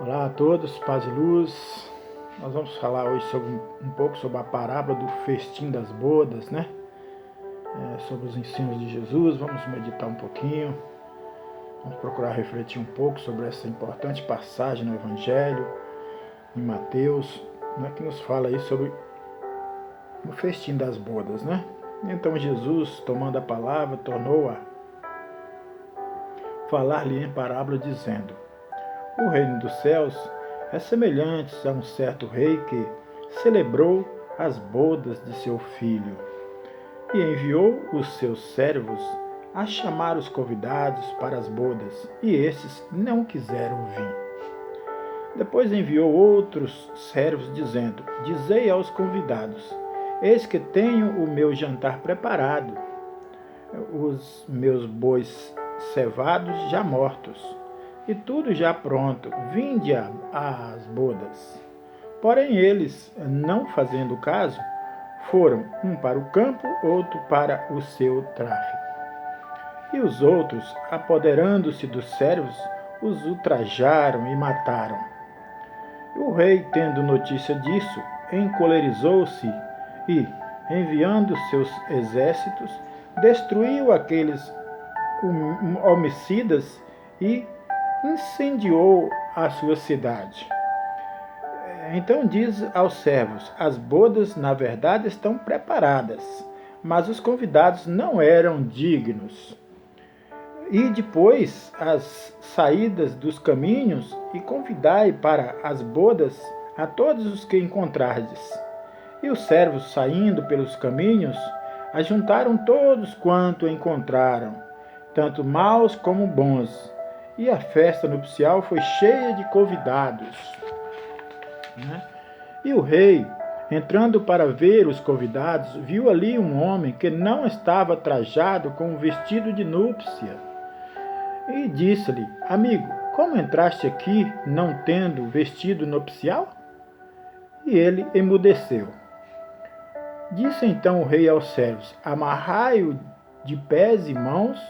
Olá a todos, paz e luz. Nós vamos falar hoje um pouco sobre a parábola do festim das bodas, né? Sobre os ensinos de Jesus. Vamos meditar um pouquinho, vamos procurar refletir um pouco sobre essa importante passagem no Evangelho, em Mateus, né, que nos fala aí sobre o festim das bodas, né? Então Jesus, tomando a palavra, tornou a falar-lhe em parábola, dizendo: O reino dos céus é semelhante a um certo rei que celebrou as bodas de seu filho e enviou os seus servos a chamar os convidados para as bodas, e estes não quiseram vir. Depois enviou outros servos, dizendo: Dizei aos convidados: Eis que tenho o meu jantar preparado, os meus bois cevados já mortos, e tudo já pronto, vinde às bodas. Porém eles, não fazendo caso, foram um para o campo, outro para o seu tráfico. E os outros, apoderando-se dos servos, os ultrajaram e mataram. O rei, tendo notícia disso, encolerizou-se e, enviando seus exércitos, destruiu aqueles homicidas e incendiou a sua cidade. Então diz aos servos: As bodas, na verdade, estão preparadas, mas os convidados não eram dignos. E depois as saídas dos caminhos e convidai para as bodas a todos os que encontrardes. E os servos, saindo pelos caminhos, ajuntaram todos quanto encontraram, tanto maus como bons, e a festa nupcial foi cheia de convidados. E o rei, entrando para ver os convidados, viu ali um homem que não estava trajado com um vestido de núpcia. E disse-lhe: Amigo, como entraste aqui não tendo vestido nupcial? E ele emudeceu. Disse então o rei aos servos: Amarrai-o de pés e mãos,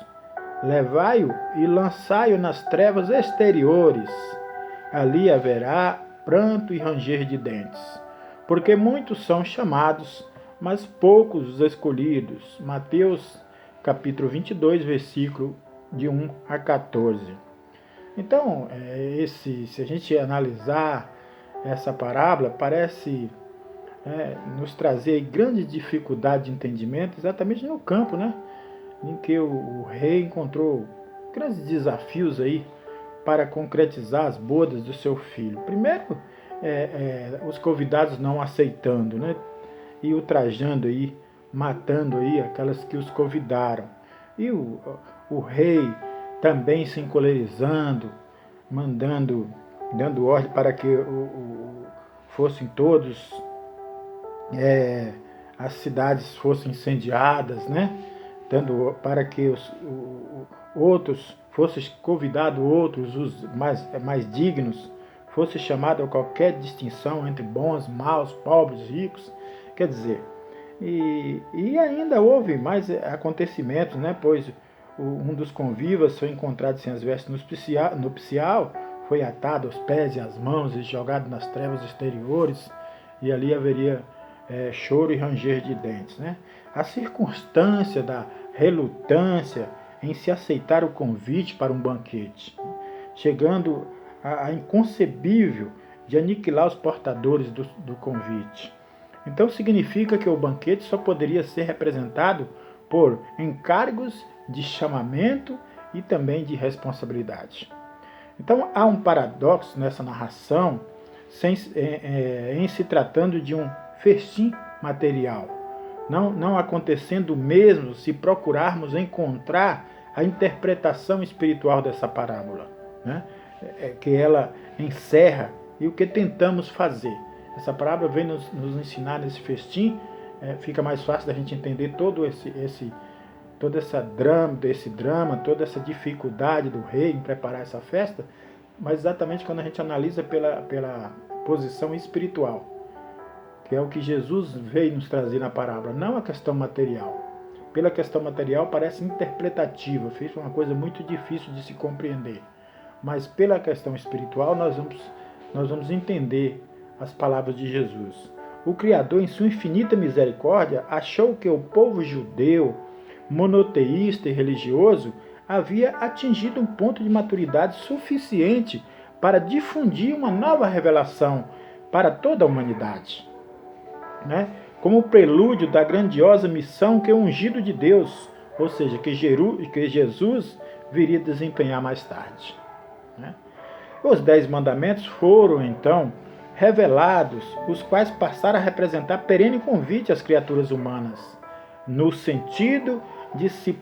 levai-o e lançai-o nas trevas exteriores. Ali haverá pranto e ranger de dentes, porque muitos são chamados, mas poucos os escolhidos. Mateus capítulo 22, versículo de 1 a 14. Então, se a gente analisar essa parábola, parece nos trazer grande dificuldade de entendimento, exatamente no campo, né? Em que o rei encontrou grandes desafios aí para concretizar as bodas do seu filho. Primeiro, os convidados não aceitando, né? E ultrajando aí, matando aí aquelas que os convidaram. E o rei também se encolerizando, dando ordem para que fossem todos, as cidades fossem incendiadas, né? Dando para que os outros fossem convidados, outros, os mais dignos, fosse chamado a qualquer distinção entre bons, maus, pobres, ricos. Quer dizer, e ainda houve mais acontecimentos, né? Pois um dos convivas foi encontrado sem as vestes nupcial, foi atado aos pés e às mãos e jogado nas trevas exteriores, e ali haveria choro e ranger de dentes, né? A circunstância da relutância em se aceitar o convite para um banquete, chegando a inconcebível de aniquilar os portadores do convite. Então significa que o banquete só poderia ser representado por encargos de chamamento e também de responsabilidade. Então há um paradoxo nessa narração em se tratando de um festim material, não acontecendo o mesmo se procurarmos encontrar a interpretação espiritual dessa parábola, né? Que ela encerra, e o que tentamos fazer. Essa parábola vem nos ensinar nesse festim, fica mais fácil da gente entender todo esse drama, toda essa dificuldade do rei em preparar essa festa, mas exatamente quando a gente analisa pela posição espiritual, que é o que Jesus veio nos trazer na parábola, não a questão material. Pela questão material parece interpretativa, fez uma coisa muito difícil de se compreender. Mas pela questão espiritual nós vamos nós vamos entender as palavras de Jesus. O Criador, em sua infinita misericórdia, achou que o povo judeu, monoteísta e religioso, havia atingido um ponto de maturidade suficiente para difundir uma nova revelação para toda a humanidade, né? Como prelúdio da grandiosa missão que o ungido de Deus, ou seja, que Jesus viria desempenhar mais tarde, né? Os 10 mandamentos foram, então, revelados, os quais passaram a representar perene convite às criaturas humanas, no sentido de se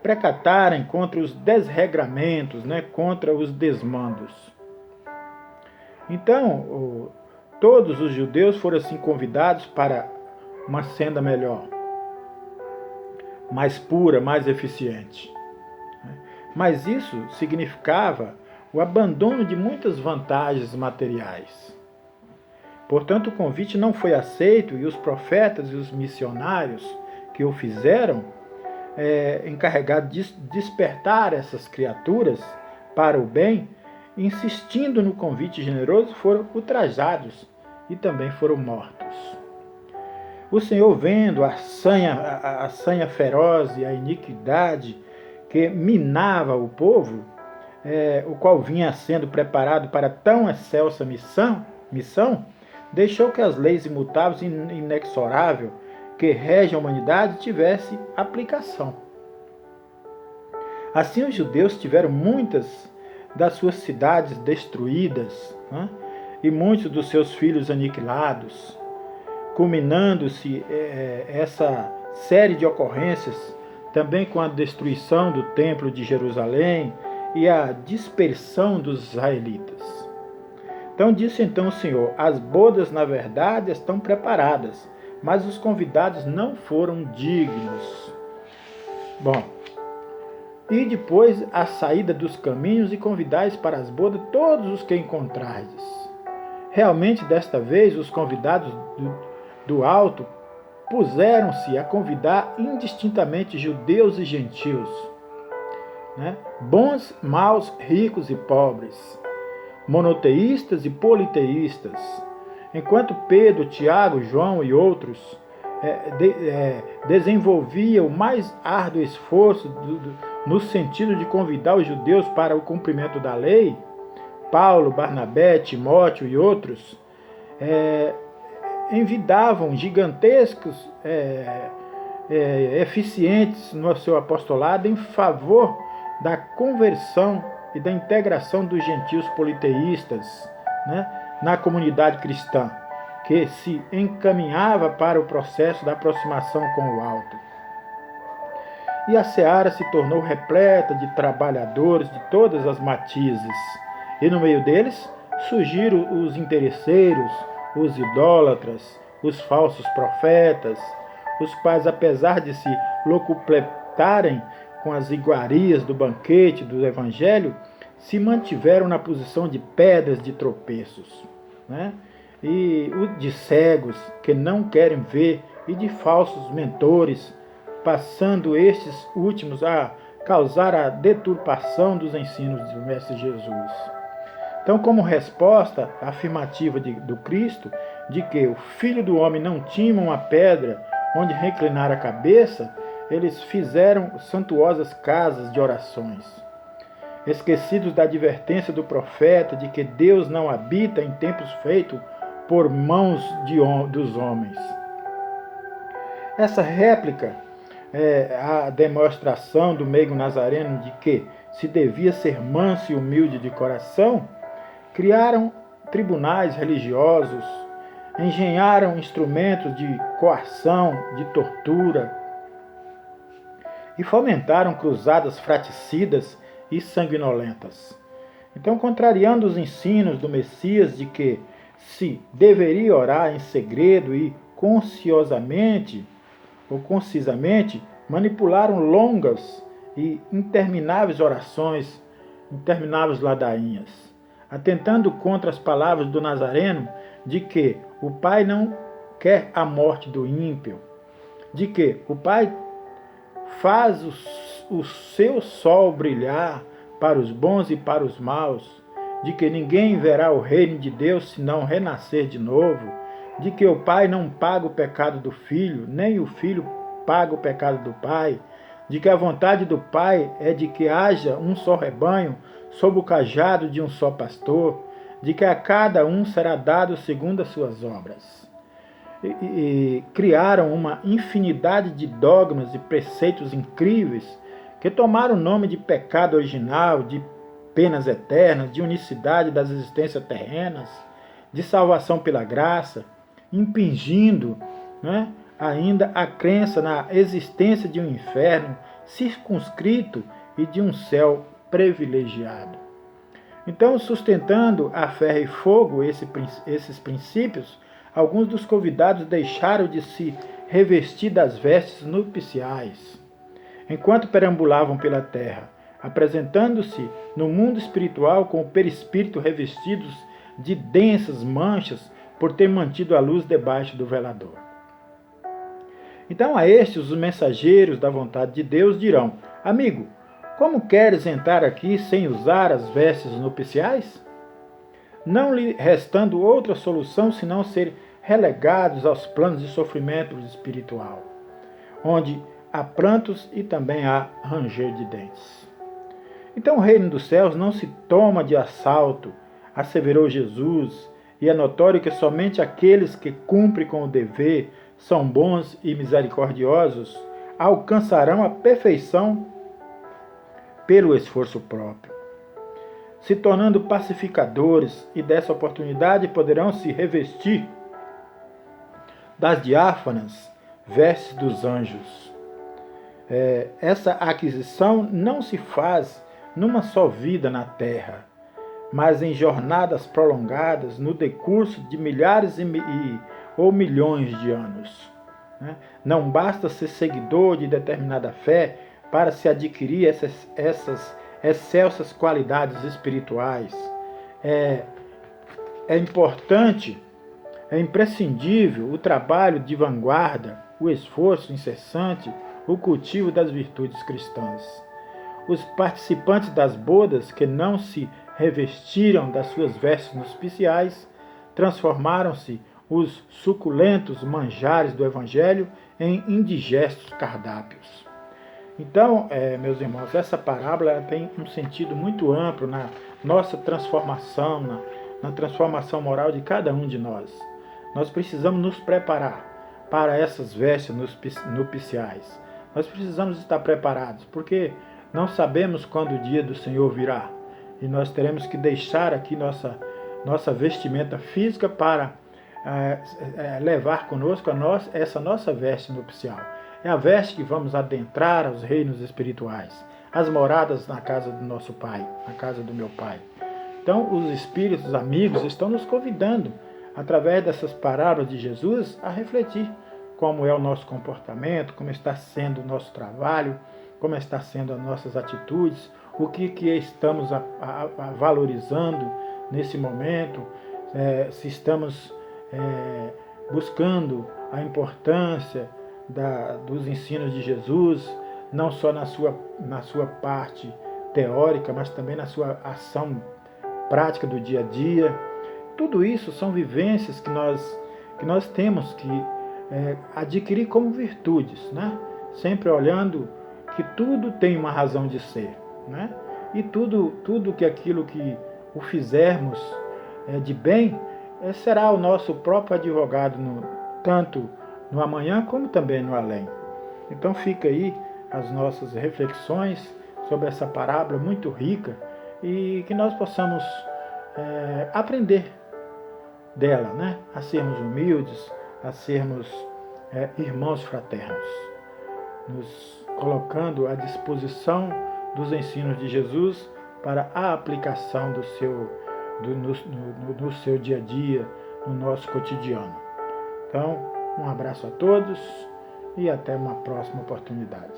precatarem contra os desregramentos, né, contra os desmandos. Então, todos os judeus foram assim convidados para uma senda melhor, mais pura, mais eficiente. Mas isso significava o abandono de muitas vantagens materiais. Portanto, o convite não foi aceito e os profetas e os missionários que o fizeram, encarregados de despertar essas criaturas para o bem, insistindo no convite generoso, foram ultrajados e também foram mortos. O Senhor, vendo a sanha feroz e a iniquidade que minava o povo, o qual vinha sendo preparado para tão excelsa missão, deixou que as leis imutáveis e inexoráveis que regem a humanidade tivesse aplicação. Assim, os judeus tiveram muitas das suas cidades destruídas, né, e muitos dos seus filhos aniquilados, culminando-se essa série de ocorrências também com a destruição do Templo de Jerusalém e a dispersão dos israelitas. Então disse o Senhor: as bodas, na verdade, estão preparadas, mas os convidados não foram dignos. Bom, e depois a saída dos caminhos e convidais para as bodas todos os que encontrardes. Realmente, desta vez, os convidados do alto puseram-se a convidar indistintamente judeus e gentios, né? Bons, maus, ricos e pobres, monoteístas e politeístas, enquanto Pedro, Tiago, João e outros desenvolviam o mais árduo esforço no sentido de convidar os judeus para o cumprimento da lei. Paulo, Barnabé, Timóteo e outros envidavam gigantescos eficientes no seu apostolado em favor da conversão e da integração dos gentios politeístas, né, na comunidade cristã, que se encaminhava para o processo da aproximação com o alto. E a seara se tornou repleta de trabalhadores de todas as matizes, e no meio deles surgiram os interesseiros, os idólatras, os falsos profetas, os quais, apesar de se locupletarem com as iguarias do banquete do Evangelho, se mantiveram na posição de pedras de tropeços, né? E de cegos que não querem ver, e de falsos mentores, passando estes últimos a causar a deturpação dos ensinos do Mestre Jesus. Então, como resposta afirmativa do Cristo, de que o Filho do Homem não tinha uma pedra onde reclinar a cabeça, eles fizeram suntuosas casas de orações, esquecidos da advertência do profeta de que Deus não habita em templos feitos por mãos dos homens. Essa réplica a demonstração do meigo nazareno de que se devia ser manso e humilde de coração. Criaram tribunais religiosos, engenharam instrumentos de coação, de tortura, e fomentaram cruzadas fratricidas e sanguinolentas. Então, contrariando os ensinos do Messias de que se deveria orar em segredo e concisamente, manipularam longas e intermináveis orações, intermináveis ladainhas, atentando contra as palavras do Nazareno de que o Pai não quer a morte do ímpio, de que o Pai faz o seu sol brilhar para os bons e para os maus, de que ninguém verá o reino de Deus se não renascer de novo, de que o Pai não paga o pecado do Filho, nem o Filho paga o pecado do Pai, de que a vontade do Pai é de que haja um só rebanho, sob o cajado de um só pastor, de que a cada um será dado segundo as suas obras. E criaram uma infinidade de dogmas e preceitos incríveis que tomaram o nome de pecado original, de penas eternas, de unicidade das existências terrenas, de salvação pela graça, impingindo, né, ainda a crença na existência de um inferno circunscrito e de um céu privilegiado. Então, sustentando a ferro e fogo esses princípios, alguns dos convidados deixaram de se revestir das vestes nupciais, enquanto perambulavam pela terra, apresentando-se no mundo espiritual com o perispírito revestidos de densas manchas por ter mantido a luz debaixo do velador. Então a estes os mensageiros da vontade de Deus dirão: amigo, como queres entrar aqui sem usar as vestes nupciais? Não lhe restando outra solução senão ser relegados aos planos de sofrimento espiritual, onde há prantos e também há ranger de dentes. Então o reino dos céus não se toma de assalto, asseverou Jesus, e é notório que somente aqueles que cumprem com o dever, são bons e misericordiosos, alcançarão a perfeição pelo esforço próprio, se tornando pacificadores, e dessa oportunidade poderão se revestir das diáfanas vestes dos anjos. Essa aquisição não se faz numa só vida na terra, mas em jornadas prolongadas no decurso de milhares ou milhões de anos. Não basta ser seguidor de determinada fé para se adquirir essas excelsas qualidades espirituais. É importante, é imprescindível o trabalho de vanguarda, o esforço incessante, o cultivo das virtudes cristãs. Os participantes das bodas que não se revestiram das suas vestes nupciais transformaram-se os suculentos manjares do Evangelho em indigestos cardápios. Então, meus irmãos, essa parábola tem um sentido muito amplo na nossa transformação, na transformação moral de cada um de nós. Nós precisamos nos preparar para essas vestes nupciais. Nós precisamos estar preparados, porque não sabemos quando o dia do Senhor virá. E nós teremos que deixar aqui nossa vestimenta física para levar conosco essa nossa veste nupcial. É a veste que vamos adentrar aos reinos espirituais, as moradas na casa do nosso Pai, na casa do meu Pai. Então, os espíritos amigos estão nos convidando, através dessas parábolas de Jesus, a refletir como é o nosso comportamento, como está sendo o nosso trabalho, como está sendo as nossas atitudes, o que estamos valorizando nesse momento, se estamos buscando a importância dos ensinos de Jesus, não só na sua parte teórica, mas também na sua ação prática do dia a dia. Tudo isso são vivências que nós temos que adquirir como virtudes, né? Sempre olhando que tudo tem uma razão de ser, né? E tudo que aquilo que o fizermos de bem será o nosso próprio advogado, tanto no amanhã como também no além. Então fica aí as nossas reflexões sobre essa parábola muito rica e que nós possamos aprender dela, né? A sermos humildes, a sermos irmãos fraternos, nos colocando à disposição dos ensinos de Jesus para a aplicação no seu dia a dia, no nosso cotidiano. Então, um abraço a todos e até uma próxima oportunidade.